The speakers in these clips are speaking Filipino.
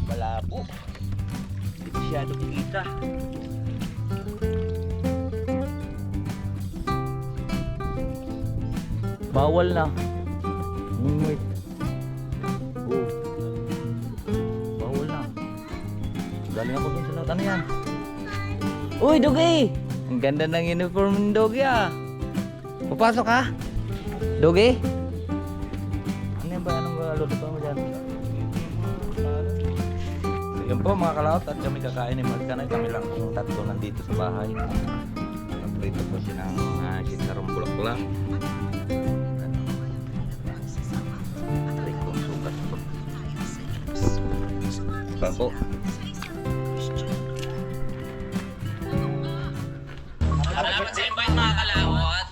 Malabo. Hindi masyado kikita. Bawal na. Wait. Oh. Bawal na. Galing ako dun sa laut. Ano yan? Uy, Dogi! Ang ganda ng uniform ng Dogi ah. Papasok ka? Dogi? Ano yan ba? Anong luluto mo dyan? So, yun po mga kalaot at kami kakain ni Magkanay. Kami lang kung tatlo nandito sa bahay. Naprito po siya ng sinarong bulak-bulak. Bako. Salamat sa invite mga kalawot.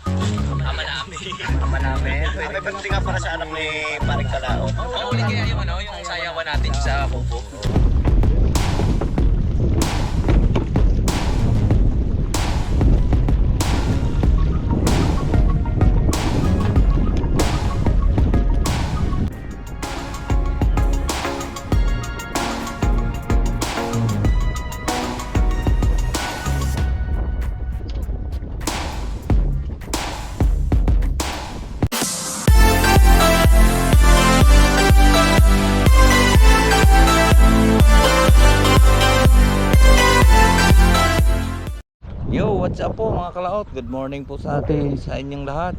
Ama namin. Ama namin. May pagdating nga para sa anak ni Paring Kalao. Oo, ulit kaya yung yung sayawan natin sa kubo. Yo, what's up po mga kalaot? Good morning po sa atin, sa inyong lahat.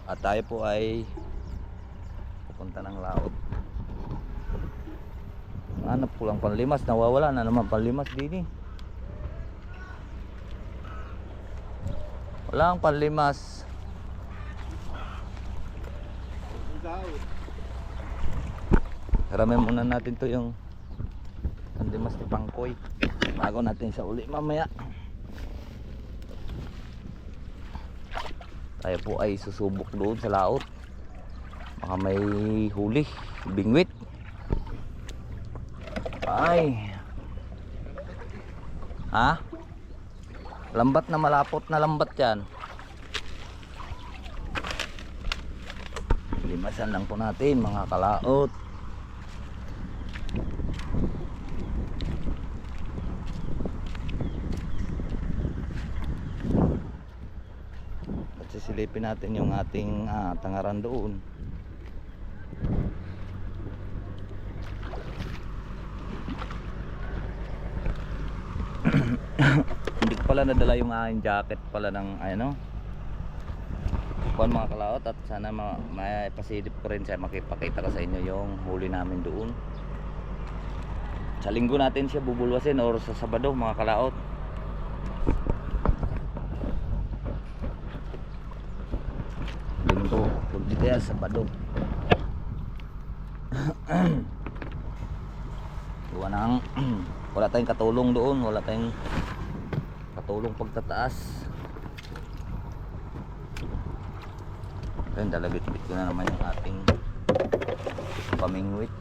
At tayo po ay pupunta ng laot. Hanap ko lang panlimas, nawawala na naman panlimas din eh. Walang panlimas. Haramin muna natin to yung panlimas ni Pangkoy bago natin sa uli mamaya. Tayo po ay susubok doon sa laot, baka may huli, bingwit. Ay, ha? Lambat na malapot na lambat yan. Limasan lang po natin mga kalaot. Sisilipin natin yung ating tangaran doon. Hindi ko pala nadala yung aking jacket pala ng ano kuwan mga kalaot, at sana may pasilip ko rin siya, makipakita ko sa inyo yung huli namin doon. Sa linggo natin siya bubulwasin or sa Sabado mga kalaot. Linggo, hindi kaya Sabado. Wala tayong katulong doon, wala tayong katulong pagtataas. Ayun, dalagit-bit ko na naman yung ating pamingwit.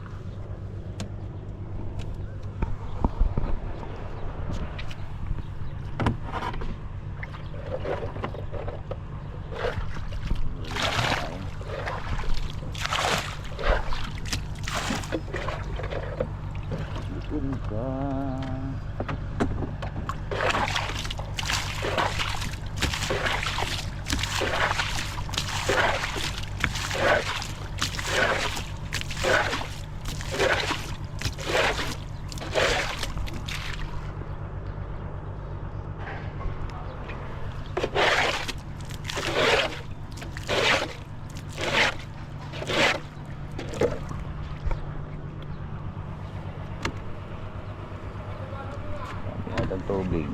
Ang tubig.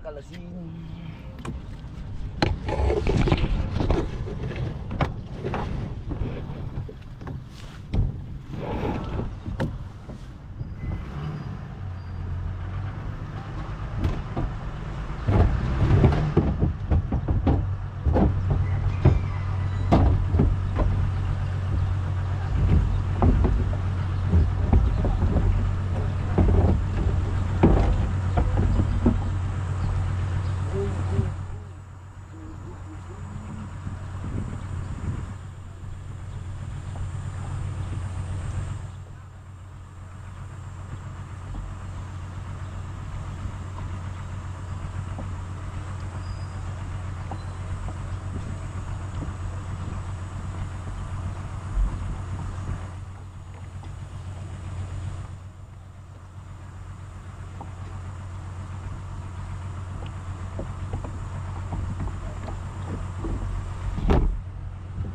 kalasin.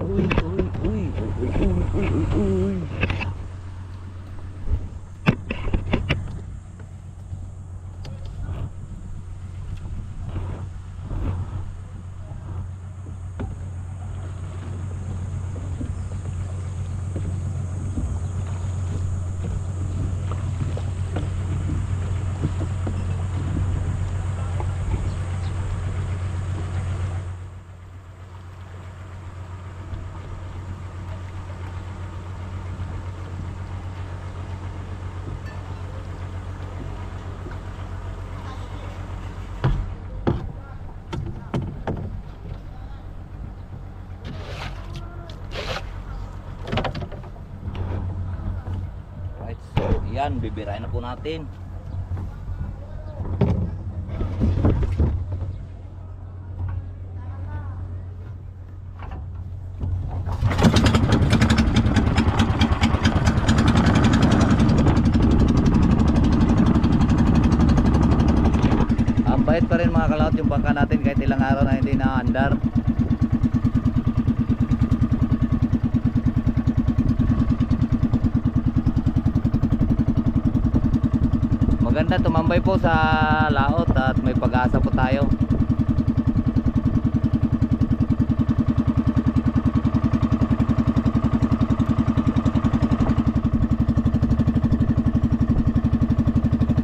Uy. Right, so yan, bibirahin na po natin. Ang bait pa rin mga kalaot yung bangka natin kahit ilang araw na hindi na-andar. Maganda tumambay po sa laot at may pag-asa po tayo.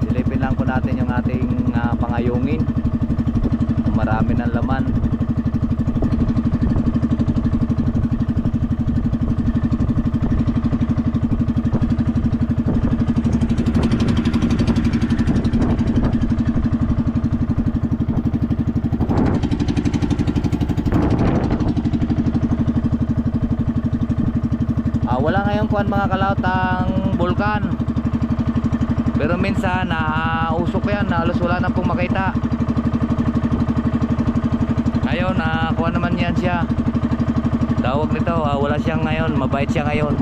Silipin lang po natin yung ating pangayungin. Marami ng laman. Wala ngayon kuan mga kalaot ang bulkan. Pero minsan usok yan, halos wala na pong makita. Ngayon kuha naman yan siya. Tawag nito, wala siyang ngayon, mabait siya ngayon.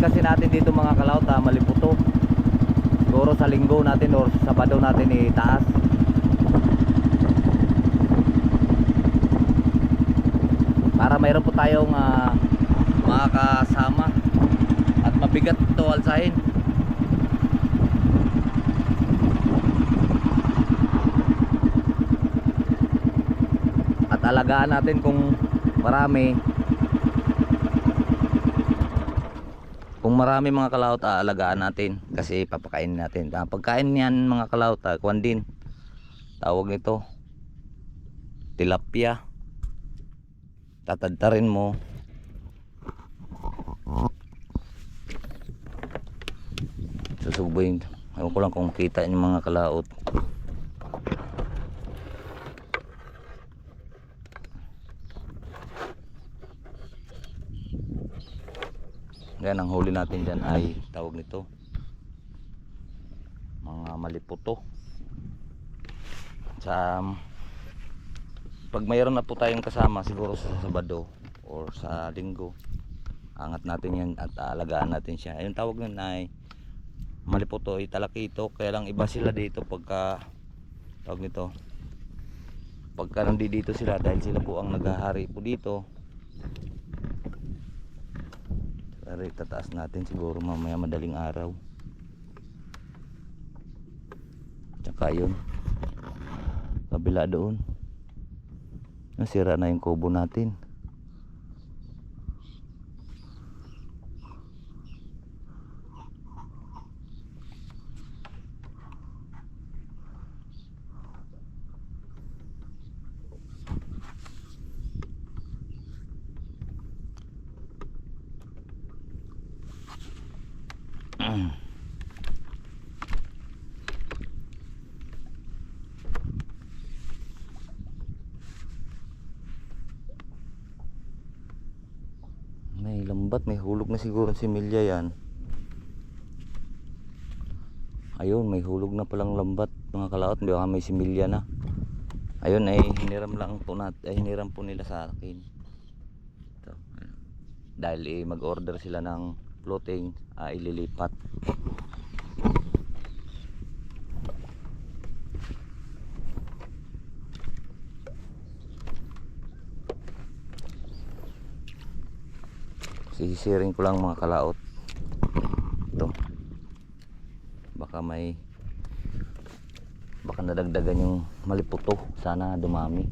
kasi natin dito mga kalaot, Maliputo. Siguro sa linggo natin or sa Sabado natin itaas. Para mayroon po tayong makakasama. At mabigat ito alsahin. At alagaan natin kung marami. Kung marami mga kalaot, alagaan natin kasi papakainin natin. Pagkain niyan mga kalaot, kuwan din. Tawag nito tilapia. Tatadtarin mo. Susugboyin. Ewan ko lang kung makita niyo mga kalaot. Yan, ang huli natin dyan ay tawag nito mga maliputo. Sa pag mayroon na po tayong kasama siguro sa Sabado or sa Linggo, angat natin yan at aalagaan natin siya. Yung tawag nun ay maliputo, ay talakito. Kaya lang iba sila dito pagka tawag nito, pagka nandito sila dahil sila po ang naghahari po dito. Pero tataas natin siguro mamaya madaling araw. Tsaka yun, kabila doon nasira na yung kubo natin. May lambat, may hulog na siguro si Milya yan. Ayun, may hulog na palang lambat mga kalaot. Baka may similya na. Ayun, ay hiniram lang po hiniram po nila sa akin. Ito. Dahil mag-order sila ng floating, ililipat. Sisiring ko lang mga kalaot. Ito. Baka nadagdagan yung maliputo. Sana dumami.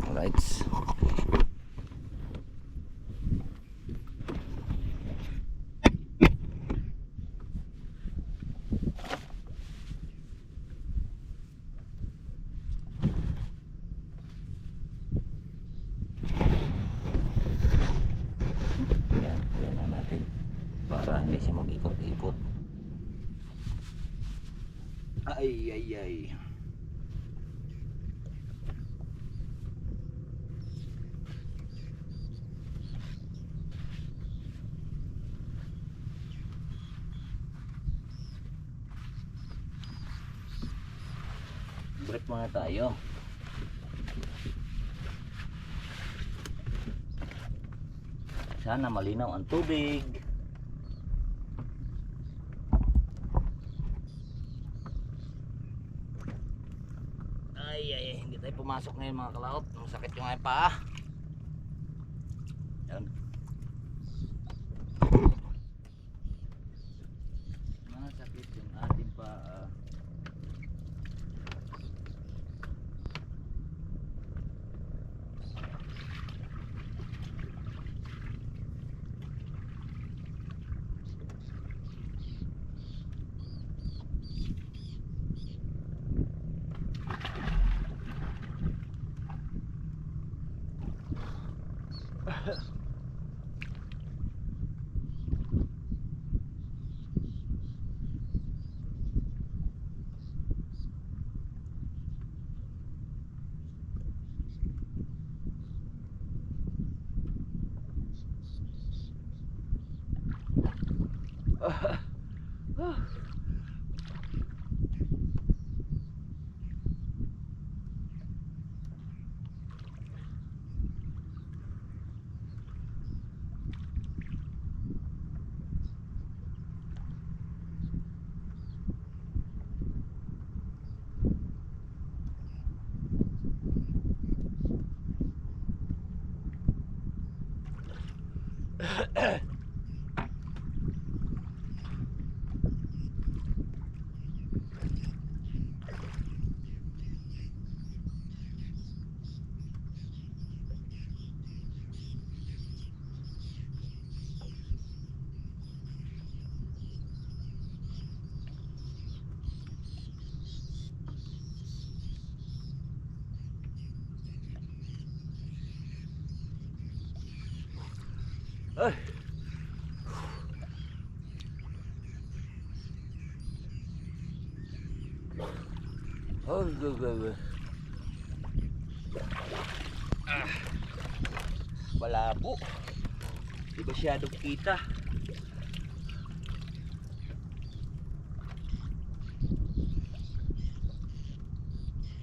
Alright. Yan na natin para hindi siya mag-ikot-ikot. Ay. Break muna tayo. Sana malinaw ang tubig. Ay, hindi tayo pumasok ngayon mga kalaot. Masakit yung aking paa. Yan. Sumasakit yung ating paa. Ay. Oh, go. Malabo. Di masyadong kita.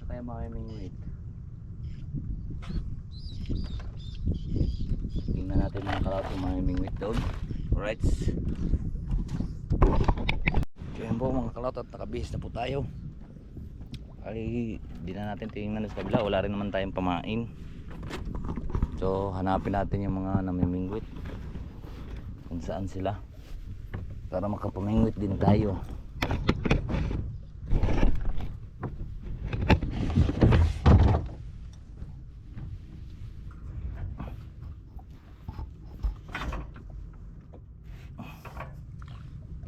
Kaya mamimingwit. Tingnan natin mga kalawat yung mamimingwit doon. Alright. Kaya po mga kalawat at nakabihis na po tayo. Ay, di na natin tingnan sa kabila. Wala rin naman tayong pamain. So hanapin natin yung mga namimingwit kung saan sila para makapamingwit din tayo.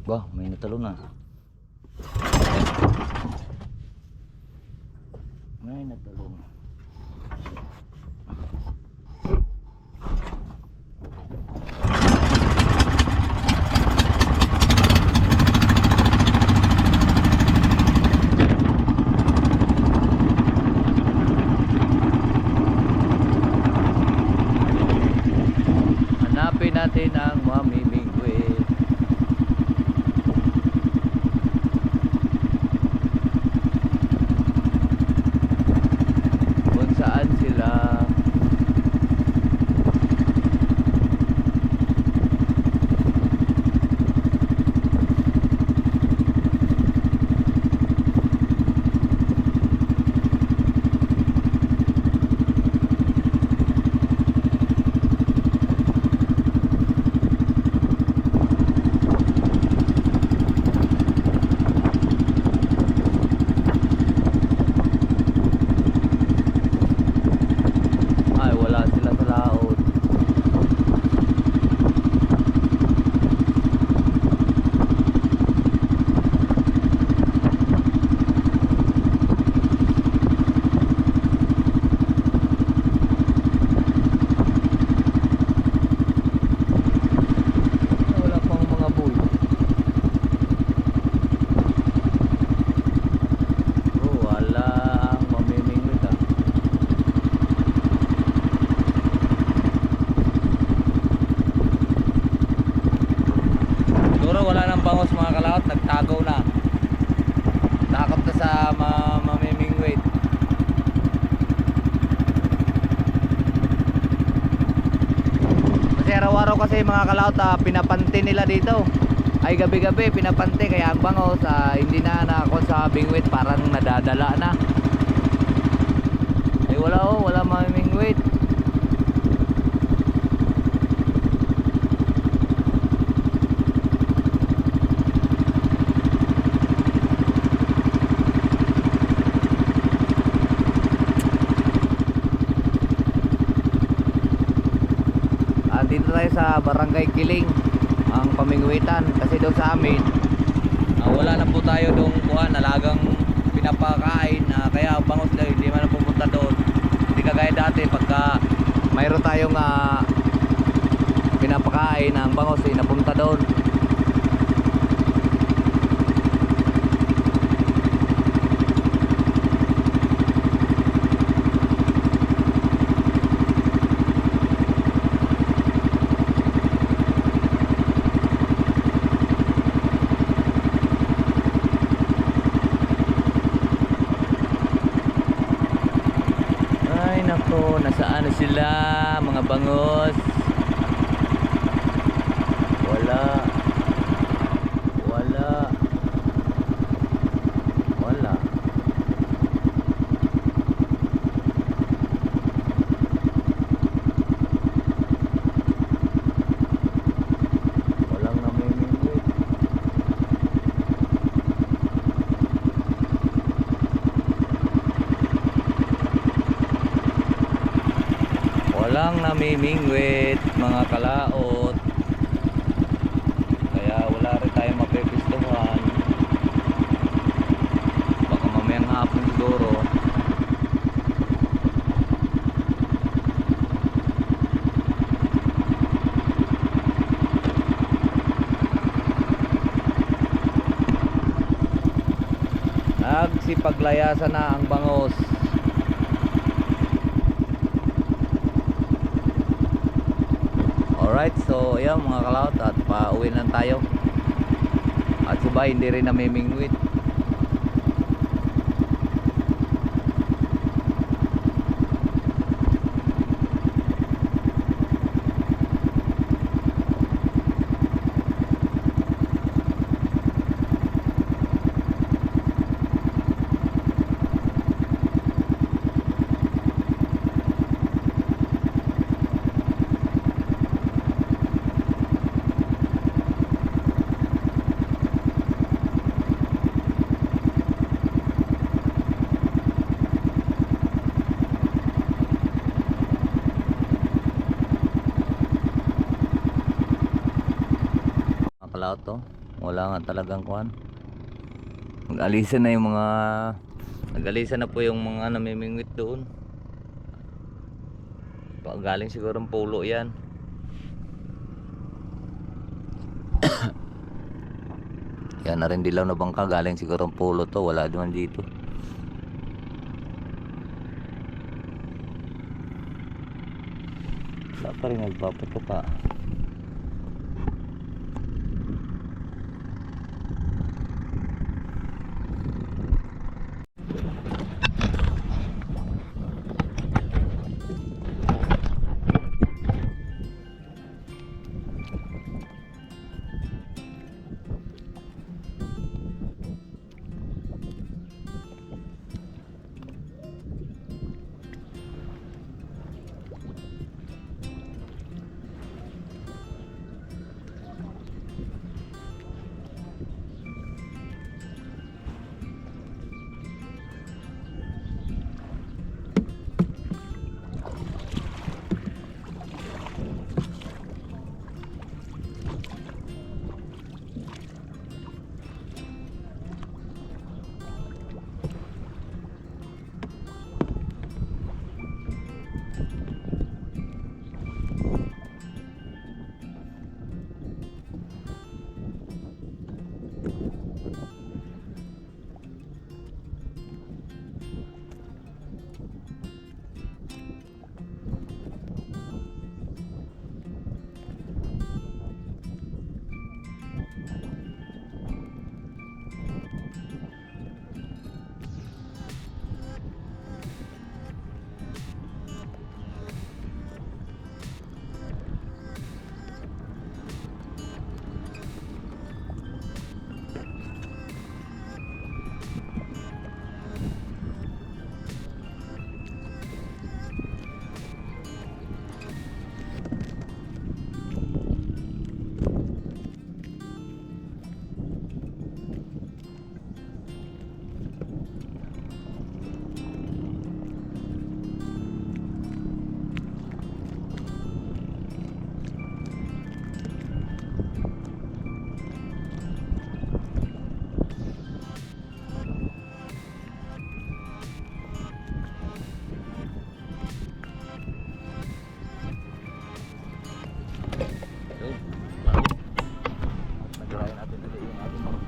Bah, may natalo na. May natalo na. Hanapin natin ang mamimingwit. Kung saan sila. Ay, wala sila sa laot. Wala pang mga buhay. Oh, wala ang mamimingwit ah. Siguro wala nang bangos mga kalawat, nagtagaw na. Takot na sa mamimingwit. Kasi araw-araw kasi mga kalawat pinapante nila dito. Ay gabi-gabi pinapante kaya ang bangos hindi na nakakon sa bingwit, parang nadadala na. Ay wala mamimingwit. sa Barangay Kiling ang pamingwitan kasi doon sa amin wala na po tayo doon kuhan, alagang pinapakain kaya bangos na hindi man na pupunta doon. Hindi kagaya dati pagka mayroon tayong pinapakain ang bangos napunta doon. Ay nako, nasaan na sila mga bangos? Wala. Wala. Wala. Walang namimingwit. Walang namimingwit mga kalaot. Kaya wala rin tayong mapipistuhan. Baka mamayang hapon siguro. Nagsipaglayasan na ang bangos. Alright, so ayan mga kalaot at pauwi na tayo. At subay hindi rin namimingwit. Kalaot to, wala nga talagang kuhan. Nag-alisan na yung mga nag-alisan na po yung mga namimingwit doon. Galing siguro ng pulo yan. Yan na rin dilaw na bangka, galing siguro ng pulo to, wala naman dito. Wala pa rin nagpapato pa.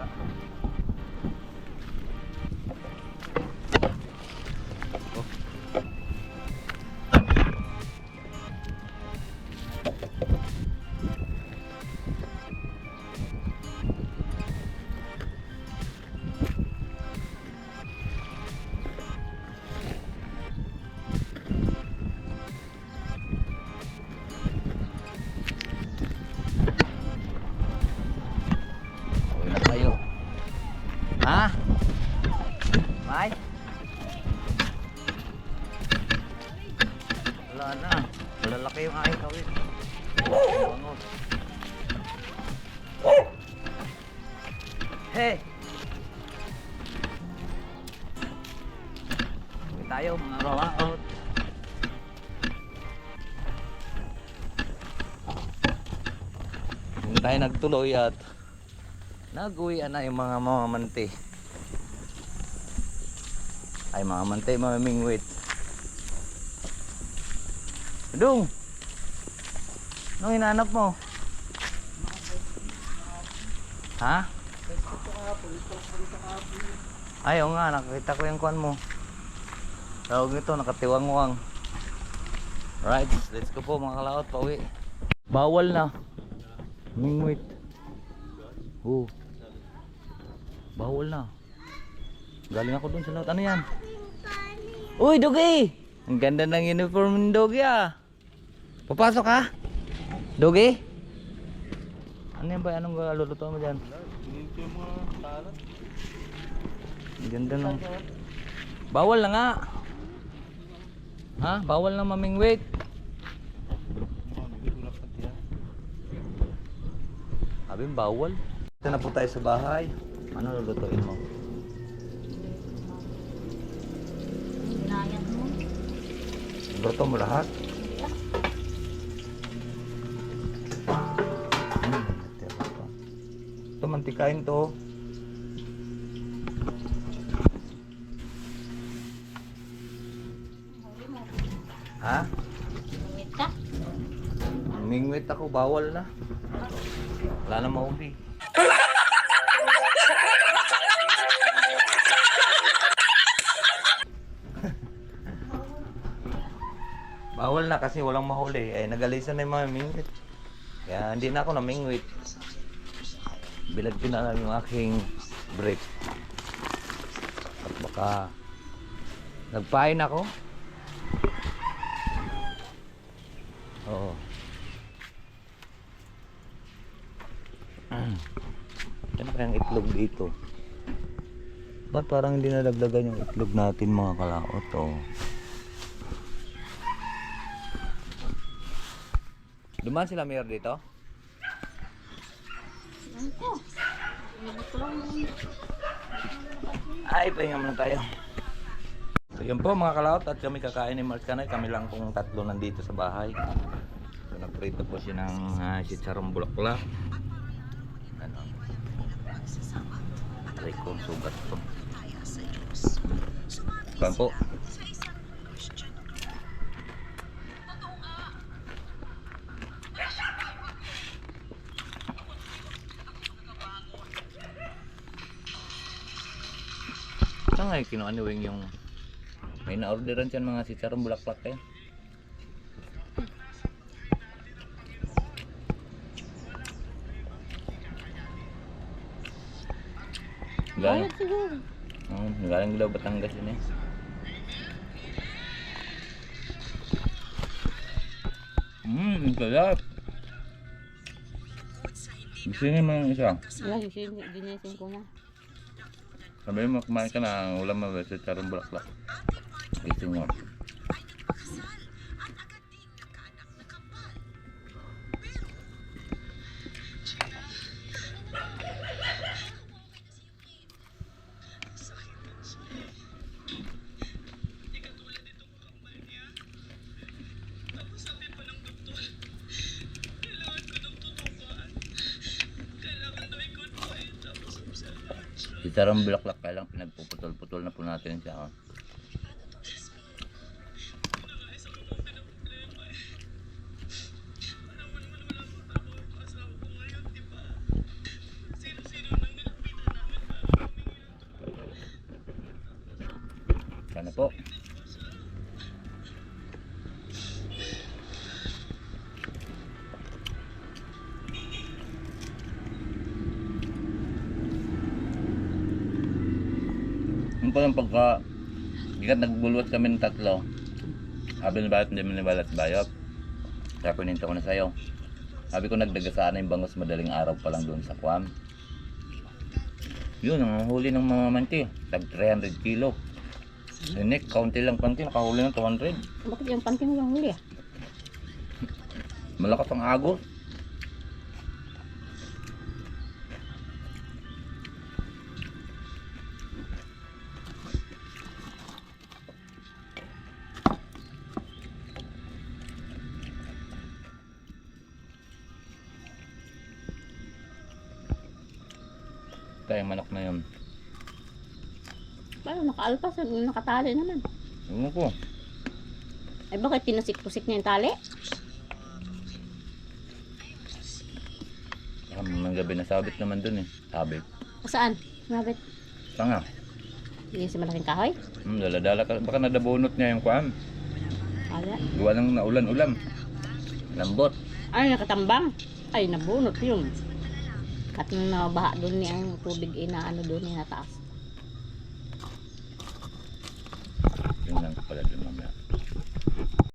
bata. Oh. Uwi na tayo. Ha? May? Wala na. Malalaki yung aking kawin. Bangot. Hey! Uwi tayo mga rawaot. Hindi tayo nagtuloy at nag-uwian na yung mga mamamante. Ay mamamante, mamamingwit. Dong! Anong hinanap mo? Ha? Ayaw nga, nakakita ko yung kuwan mo. Tawag nito, nakatiwang-wang. Right, let's go po mga kalaot, pauwi. Bawal na. Mingwit. Oh. Bawal na. Galing ako dun sa laut. Ano yan? Uy, Dogi! Ang ganda ng uniform ng Dogi ah. Papasok ha? Dogi? Ano yan ba? Anong lulutuan mo dyan? Ang ganda ng... Bawal na nga. Ha? Bawal na mamingwit. Sabi bawal. Ito na po tayo sa bahay. Ano lulutuin mo? Inayat mo. Luto mo lahat? Ito mantikain to. Ha? Ingit ka? Mingwit ako, bawal na. Wala na mauli. Bawal na kasi walang mahuli. Eh, nagalisan na yung mga mingwit. Kaya hindi na ako namingwit. Bilag ko na lang yung aking break. At baka nagpain ako. Oo. Ano kayang itlog dito? Ba't parang hindi nalaglagan yung itlog natin mga kalaot? Oh. Dumaan sila mayor dito? Ano ko? Ingit ko lang. Ay, pahinga muna tayo. So yun po mga kalaot, at kami kakain ni Mark Kanay. Kami lang pong tatlo nandito sa bahay. So nagprito po siya ng chicharong bulaklak. Ano? Aray ko, sugat po. Kuhan po. Saan nga kinuha ni Wing yung may na-orderan siya mga chicharong bulaklak eh. Galing. Bayad siguro. Galing daw Batangas yun eh. Sarap. Gisingin mo yung isa. Wala, ginising ko na. Sabi mo kumain ka na, ulam mo sa chicharong bulaklak. Gising mo. Chicharong bulaklak kaya lang pinagpuputol-putol na po natin siya. Oh. na po. Yung pa yung pagka ikat nagbulwat kami ng tatlo. Sabi ni Bayot, hindi mo nibalat Bayot. Kaya kuninto ko na sa'yo. Sabi ko nagdagasaan na yung bangus madaling araw pa lang doon sa Kuam. Yun, ang huli ng mga manti. Tag 300 kilo. Nick, kaunti lang panti, nakahuli ng 200. Bakit yung panty mo lang huli ah? Malakas ang agos. Kaya manok na yun. Paano nakaalpas? Nakatali naman. Ewan ko. Ay bakit pinasik-pusik niya yung tali? Baka mamang gabi nasabit naman dun eh. Sabit. Saan? Mabit. Sanga. Yung sa malaking kahoy? Dala-dala ka. Baka nadabunot niya yung kuan. Wala. Gawa ng naulan-ulam. Lambot. Ay, nakatambang. Ay, nabunot yun. Kat na baha doon niya ang tubig inaano doon niya nataas. Yun lang pala dun mamaya.